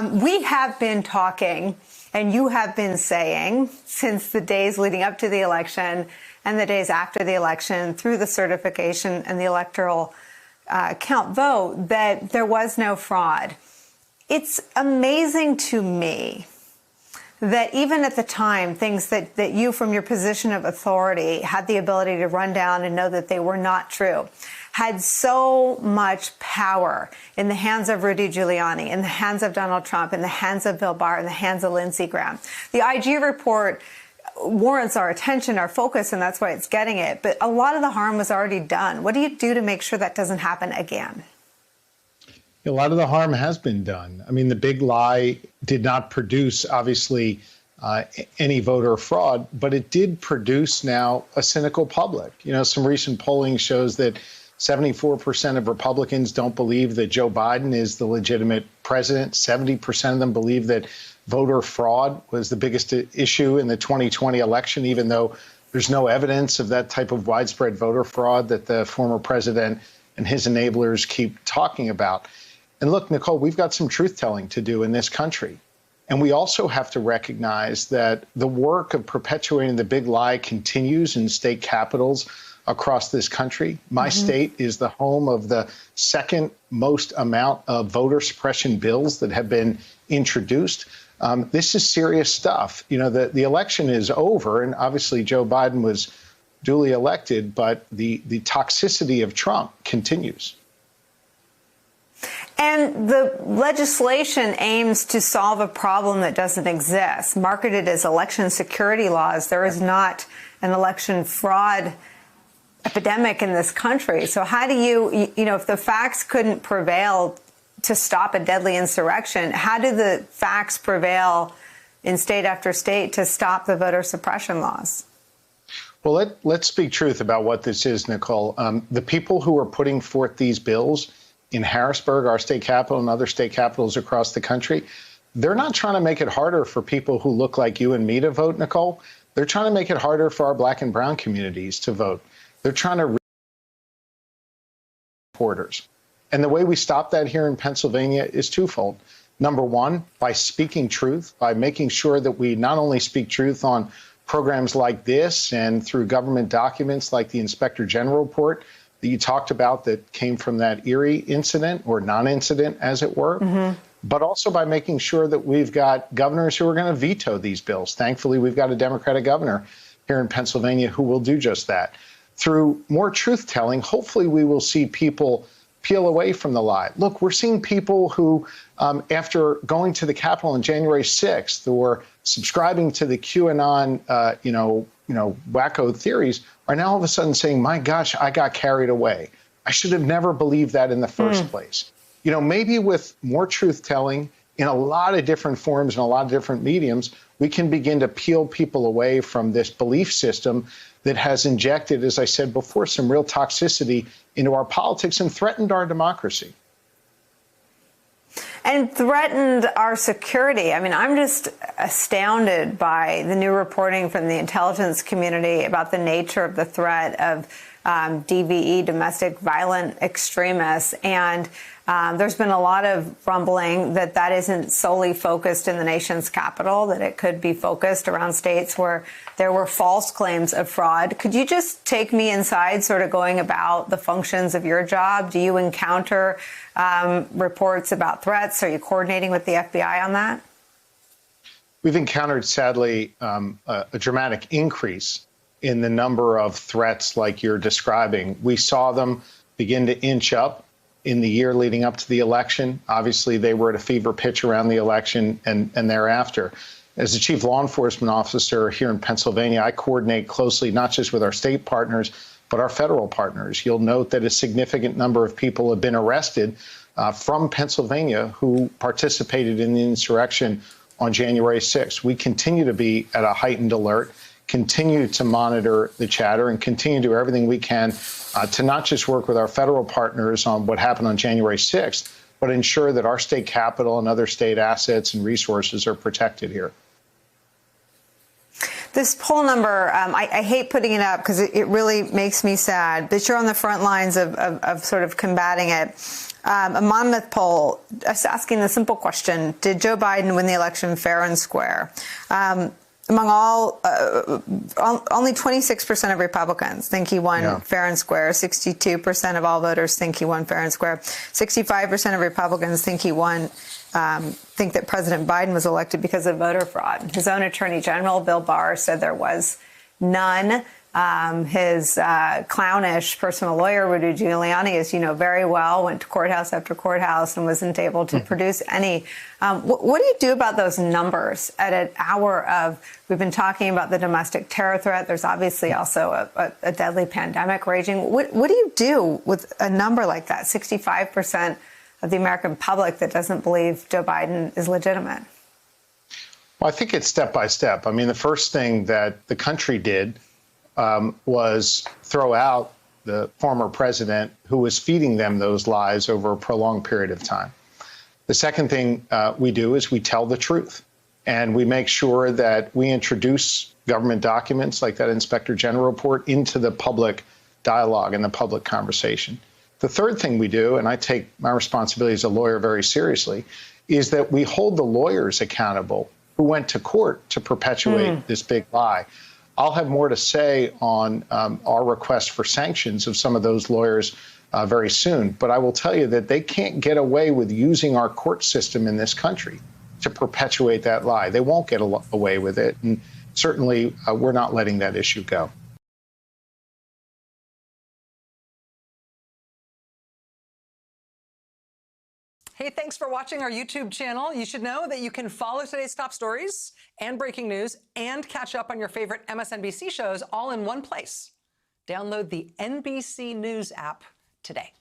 We have been talking, and you have been saying since the days leading up to the election and the days after the election through the certification and the electoral count vote that there was no fraud. It's amazing to me that even at the time, things that you from your position of authority had the ability to run down and know that they were not true, had so much power in the hands of Rudy Giuliani, in the hands of Donald Trump, in the hands of Bill Barr, in the hands of Lindsey Graham. The IG report warrants our attention, our focus, and that's why it's getting it. But a lot of the harm was already done. What do you do to make sure that doesn't happen again? A lot of the harm has been done. I mean, the big lie did not produce, obviously, any voter fraud, but it did produce now a cynical public. You know, some recent polling shows that 74% of Republicans don't believe that Joe Biden is the legitimate president. 70% of them believe that voter fraud was the biggest issue in the 2020 election, even though there's no evidence of that type of widespread voter fraud that the former president and his enablers keep talking about. And look, Nicole, we've got some truth telling to do in this country. And we also have to recognize that the work of perpetuating the big lie continues in state capitals across this country. My state is the home of the second most amount of voter suppression bills that have been introduced. This is serious stuff. You know, the election is over, and obviously Joe Biden was duly elected, but the toxicity of Trump continues. And the legislation aims to solve a problem that doesn't exist. Marketed as election security laws, there is not an election fraud epidemic in this country. So how do you know, if the facts couldn't prevail to stop a deadly insurrection, how do the facts prevail in state after state to stop the voter suppression laws? Well, let's speak truth about what this is, Nicole. The people who are putting forth these bills in Harrisburg, our state capital, and other state capitals across the country, they're not trying to make it harder for people who look like you and me to vote, Nicole. They're trying to make it harder for our Black and brown communities to vote. They're trying to reporters. And the way we stop that here in Pennsylvania is twofold. Number one, by speaking truth, by making sure that we not only speak truth on programs like this and through government documents like the Inspector General report that you talked about that came from that Erie incident or non-incident, as it were, but also by making sure that we've got governors who are going to veto these bills. Thankfully, we've got a Democratic governor here in Pennsylvania who will do just that. Through more truth-telling, hopefully we will see people peel away from the lie. Look, we're seeing people who, after going to the Capitol on January 6th or subscribing to the QAnon, wacko theories, are now all of a sudden saying, my gosh, I got carried away. I should have never believed that in the first place. You know, maybe with more truth-telling in a lot of different forms and a lot of different mediums, we can begin to peel people away from this belief system that has injected, as I said before, some real toxicity into our politics and threatened our democracy. And threatened our security. I mean, I'm just astounded by the new reporting from the intelligence community about the nature of the threat of DVE, domestic violent extremists. And there's been a lot of rumbling that that isn't solely focused in the nation's capital, that it could be focused around states where there were false claims of fraud. Could you just take me inside, sort of going about the functions of your job? Do you encounter reports about threats? Are you coordinating with the FBI on that? We've encountered, sadly, a dramatic increase in the number of threats like you're describing. We saw them begin to inch up in the year leading up to the election. Obviously, they were at a fever pitch around the election and thereafter. As the chief law enforcement officer here in Pennsylvania, I coordinate closely, not just with our state partners, but our federal partners. You'll note that a significant number of people have been arrested from Pennsylvania who participated in the insurrection on January 6th. We continue to be at a heightened alert, continue to monitor the chatter, and continue to do everything we can to not just work with our federal partners on what happened on January 6th, but ensure that our state capital and other state assets and resources are protected here. This poll number, I hate putting it up because it really makes me sad, but you're on the front lines of sort of combating it. a Monmouth poll asking the simple question, did Joe Biden win the election fair and square? Among only 26% of Republicans think he won fair and square. 62% of all voters think he won fair and square. 65% of Republicans think he won, think that President Biden was elected because of voter fraud. His own Attorney General, Bill Barr, said there was none. His clownish personal lawyer, Rudy Giuliani, as you know very well, went to courthouse after courthouse and wasn't able to produce any. What do you do about those numbers at an hour of, we've been talking about the domestic terror threat. There's obviously also a deadly pandemic raging. What do you do with a number like that, 65% of the American public that doesn't believe Joe Biden is legitimate? Well, I think it's step by step. I mean, the first thing that the country did was throw out the former president who was feeding them those lies over a prolonged period of time. The second thing we do is we tell the truth, and we make sure that we introduce government documents like that Inspector General report into the public dialogue and the public conversation. The third thing we do, and I take my responsibility as a lawyer very seriously, is that we hold the lawyers accountable who went to court to perpetuate this big lie. I'll have more to say on our request for sanctions of some of those lawyers very soon. But I will tell you that they can't get away with using our court system in this country to perpetuate that lie. They won't get away with it. And certainly, we're not letting that issue go. Hey, thanks for watching our YouTube channel. You should know that you can follow today's top stories and breaking news and catch up on your favorite MSNBC shows all in one place. Download the NBC News app today.